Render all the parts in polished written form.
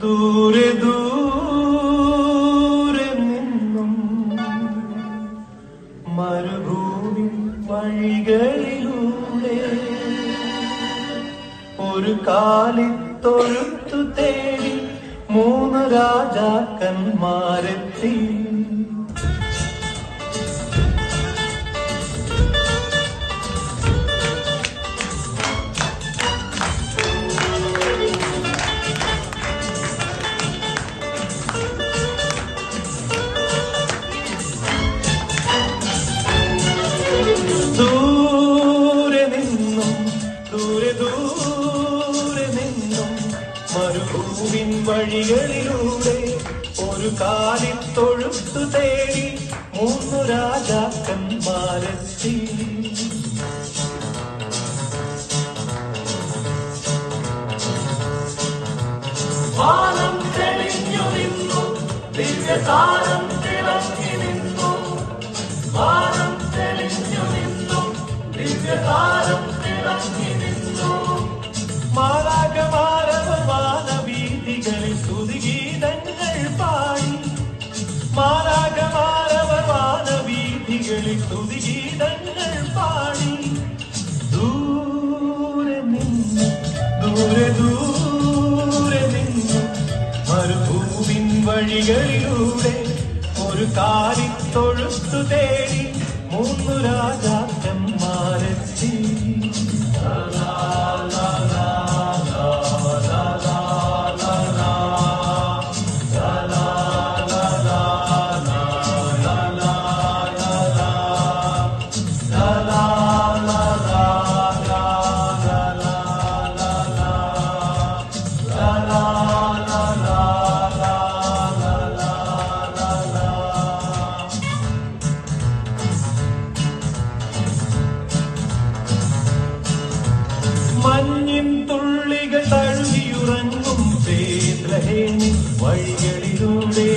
ദൂരെ ദൂരെ നിന്നും മരുഭൂമി വഴികളിലൂടെ ഒരു കാലിത്തൊഴുത്തു തേടി 3 രാജാക്കന്മാരെത്തി. ദൂരെ നിന്നും ദൂരെ ദൂരെ നിന്നും മരുഭൂമിൻ വഴികളിലൂടെ ഒരു കാലിത്തൊഴുത്തു തേടി 3 രാജാക്കന്മാരെത്തി. വാനം തെളിഞ്ഞു നിന്നു, ദിവ്യതാരം തിളങ്ങി നിന്നു. വാനം തെളിഞ്ഞു നിന്നു, ദിവ്യതാരം തിളങ്ങി നിന്നു. മാലാഖമാരവർ വാനവീഥികളിൽ സ്തുതിഗീതങ്ങൾ പാടി. മാലാഖമാരവർ വാനവീഥികളിൽ സ്തുതിഗീതങ്ങൾ പാടി. ദൂരെ നിന്ന് ദൂരെ ദൂരെ നിന്ന് മരുഭൂമിൻ വഴികളിലൂടെ ഒരു കാലിത്തൊഴുത്തു തേടി 3 രാജാക്കന്മാരെത്തി. മഞ്ഞിൻ തുള്ളികൾ തഴുകിയുറങ്ങും ബേത്ലഹേമിൻ വഴികളിലൂടെ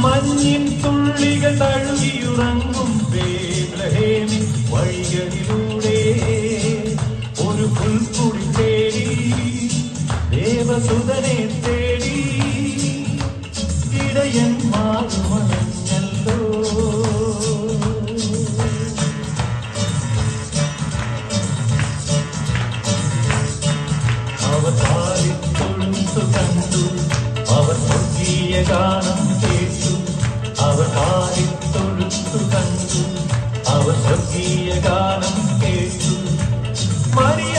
മഞ്ഞിൻ തുള്ളികൾ തഴുകിയുറങ്ങും ബേത്ലഹേമിൻ വഴികളിലൂടെ ഒരു പുൽക്കുടി തേടി ദേവസുതനെ തേടി ഇടയന്മാരുമണഞ്ഞല്ലോ. അവർ കാലിത്തൊഴുത്തു കണ്ടു, അവർ സ്വർഗീയ ഗാനം കേട്ടു. അവർ കാലിത്തൊഴുത്തു കണ്ടു, അവർ സ്വർഗീയ ഗാനം കേട്ടു. മറിയ